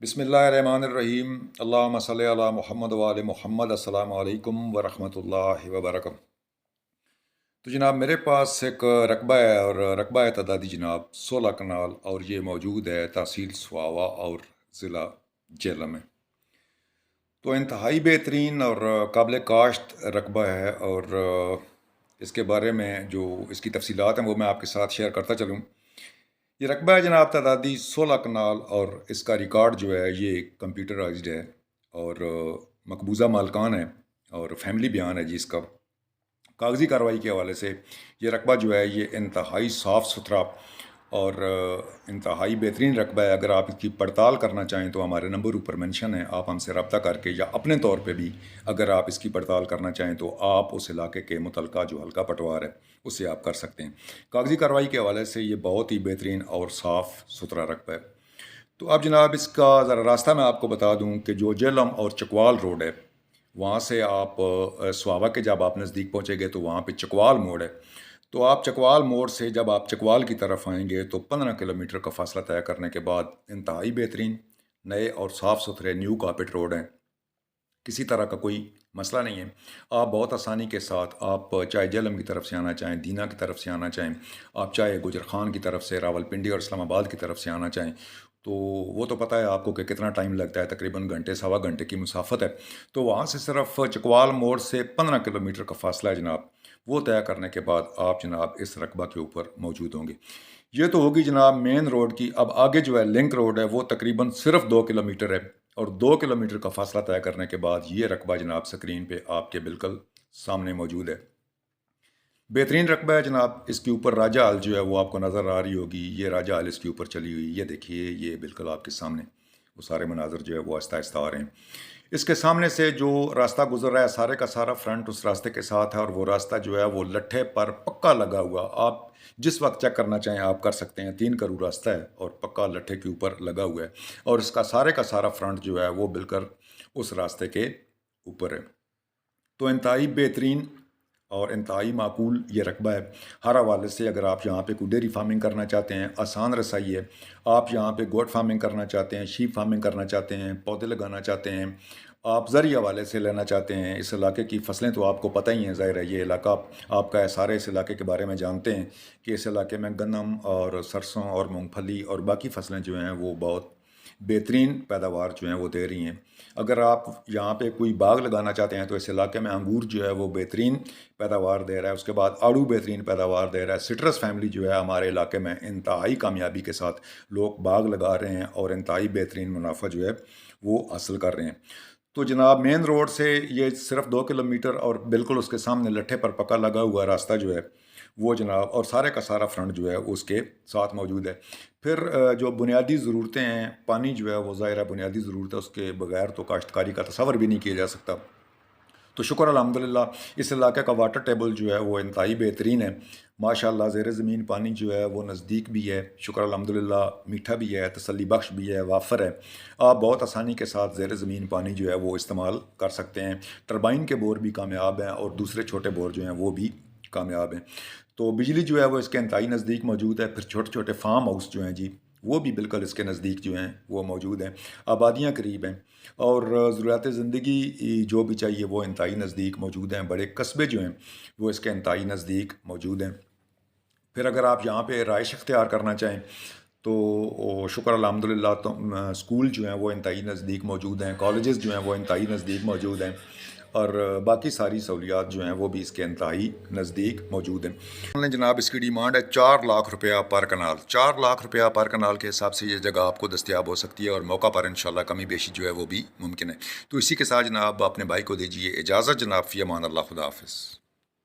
बिस्मिल्लाहिर्रहमानिर्रहीम। अल्लाहुम्मा सल्लि अला मुहम्मद व आले मुहम्मद। अस्सलामु अलैकुम व रहमतुल्लाहि व बरकातहू। तो जनाब मेरे पास एक रकबा है और रकबा है तदादी जनाब 16 कनाल और ये मौजूद है तहसील सुहावा और ज़िला जेलम में। तो इंतहाई बेहतरीन और काबिल काश्त रकबा है और इसके बारे में जो इसकी तफसीलात हैं वो मैं आपके साथ शेयर करता चलूँ। ये रकबा है जनाब तादादी 16 कनाल और इसका रिकॉर्ड जो है ये कंप्यूटराइज्ड है और मकबूजा मालकान है और फैमिली बयान है जी इसका। कागज़ी कार्रवाई के हवाले से ये रकबा जो है ये इंतहाई साफ़ सुथरा और इंतहाई बेहतरीन रकबा है। अगर आप इसकी पड़ताल करना चाहें तो हमारे नंबर ऊपर मेंशन है, आप हमसे रब्ता करके या अपने तौर पे भी अगर आप इसकी पड़ताल करना चाहें तो आप उस इलाके के मुतलका जो हल्का पटवार है उससे आप कर सकते हैं। कागज़ी कार्रवाई के हवाले से ये बहुत ही बेहतरीन और साफ़ सुथरा रकबा है। तो अब जनाब इसका ज़रा रास्ता मैं आपको बता दूँ कि जो जेलम और चकवाल रोड है वहाँ से आप सुहावा के जब आप नज़दीक पहुँचेंगे तो वहाँ पे चकवाल मोड़ है। तो आप चकवाल मोड़ से जब आप चकवाल की तरफ आएंगे तो 15 किलोमीटर का फासला तय करने के बाद इंतहाई बेहतरीन नए और साफ़ सुथरे न्यू कारपेट रोड हैं। किसी तरह का कोई मसला नहीं है। आप बहुत आसानी के साथ आप चाहे जेलम की तरफ से आना चाहें, दीना की तरफ से आना चाहें, आप चाहे गुजर खान की तरफ से, रावलपिंडी और इस्लामाबाद की तरफ से आना चाहें तो वो तो पता है आपको कि कितना टाइम लगता है, तकरीबन घंटे सवा घंटे की मुसाफत है। तो वहाँ से सिर्फ चकवाल मोड़ से 15 किलोमीटर का फासला है जनाब। वो तय करने के बाद आप जनाब इस रकबा के ऊपर मौजूद होंगे। ये तो होगी जनाब मेन रोड की। अब आगे जो है लिंक रोड है वो तकरीबन सिर्फ 2 किलोमीटर है और 2 किलोमीटर का फासला तय करने के बाद ये रकबा जनाब स्क्रीन पे आपके बिल्कुल सामने मौजूद है। बेहतरीन रकबा है जनाब। इसके ऊपर राजा हाल जो है वो आपको नज़र आ रही होगी। ये राजा हाल इसके ऊपर चली हुई, ये देखिए, ये बिल्कुल आपके सामने वो सारे मनाजर जो है वो आहिस्ता आहिस्ता आ रहे हैं। इसके सामने से जो रास्ता गुजर रहा है सारे का सारा फ्रंट उस रास्ते के साथ है और वो रास्ता जो है वो लट्ठे पर पक्का लगा हुआ। आप जिस वक्त चेक करना चाहें आप कर सकते हैं। 3 करोड़ रास्ता है और पक्का लट्ठे के ऊपर लगा हुआ है और इसका सारे का सारा फ्रंट जो है वो बिल्कुल उस रास्ते के ऊपर है। तो इंतहाई बेहतरीन और इंतहाई माकूल ये रकबा है हर हवाले से। अगर आप यहाँ पे कोई डेयरी फार्मिंग करना चाहते हैं, आसान रसाई है। आप यहाँ पे गोट फार्मिंग करना चाहते हैं, शीप फार्मिंग करना चाहते हैं, पौधे लगाना चाहते हैं, आप ज़रिए हवाले से लेना चाहते हैं, इस इलाके की फसलें तो आपको पता ही हैं, ज़ाहिर है ये इलाका आपका है, सारे इस इलाके के बारे में जानते हैं कि इस इलाके में गन्नम और सरसों और मूंगफली और बाकी फसलें जो हैं वो बहुत बेहतरीन पैदावार जो हैं वो दे रही हैं। अगर आप यहाँ पे कोई बाग लगाना चाहते हैं तो इस इलाके में अंगूर जो है वो बेहतरीन पैदावार दे रहा है। उसके बाद आड़ू बेहतरीन पैदावार दे रहा है। सिट्रस फैमिली जो है हमारे इलाके में इंतहाई कामयाबी के साथ लोग बाग लगा रहे हैं और इंतहाई बेहतरीन मुनाफा जो है वो हासिल कर रहे हैं। तो जनाब मेन रोड से ये सिर्फ 2 किलोमीटर और बिल्कुल उसके सामने लट्ठे पर पक्का लगा हुआ रास्ता जो है वो जनाब और सारे का सारा फ्रंट जो है उसके साथ मौजूद है। फिर जो बुनियादी ज़रूरतें हैं, पानी जो है वो ज़ाहिर है बुनियादी ज़रूरत है, उसके बगैर तो काश्तकारी का तसव्वुर भी नहीं किया जा सकता। तो शुक्र अल्हम्दुलिल्लाह इस इलाके का वाटर टेबल जो है वो इंतहाई बेहतरीन है माशाल्लाह। ज़ेर ज़मीन पानी जो है वो नज़दीक भी है, शुक्र अल्हम्दुलिल्लाह, मीठा भी है, तसल्ली बख्श भी है, वाफर है। आप बहुत आसानी के साथ ज़ेर ज़मीन पानी जो है वो इस्तेमाल कर सकते हैं। टरबाइन के बोर भी कामयाब हैं और दूसरे छोटे बोर जो हैं वो भी कामयाब हैं। तो बिजली जो है वो इसके इंतहाई नज़दीक मौजूद है। फिर छोटे छोटे फार्म हाउस जो हैं जी वो भी बिल्कुल इसके नज़दीक जो हैं वो मौजूद हैं। आबादियाँ करीब हैं और ज़रूरत ज़िंदगी जो भी चाहिए वो इंतहाई नज़दीक मौजूद हैं। बड़े कस्बे जो हैं वो इसके इंतहाई नज़दीक मौजूद हैं। फिर अगर आप यहाँ पे राइश इख्तियार करना चाहें तो शुक्र अल्हम्दुलिल्लाह तो स्कूल जो हैं वो इंतहाई नज़दीक मौजूद हैं, कॉलेजेस जो हैं वो इंतहाई नज़दीक मौजूद हैं और बाकी सारी सहूलियात जो हैं वो भी इसके इंतहाई नज़दीक मौजूद हैं। जनाब इसकी डिमांड है 4 लाख रुपया पर कनाल। 4 लाख रुपया पर कनाल के हिसाब से ये जगह आपको दस्तियाब हो सकती है और मौका पर इंशाल्लाह कमी बेशी जो है वो भी मुमकिन है। तो इसी के साथ जनाब अपने भाई को दीजिए इजाज़त। जनाब फ़ी अमान अल्लाह, खुदा हाफ़िज़।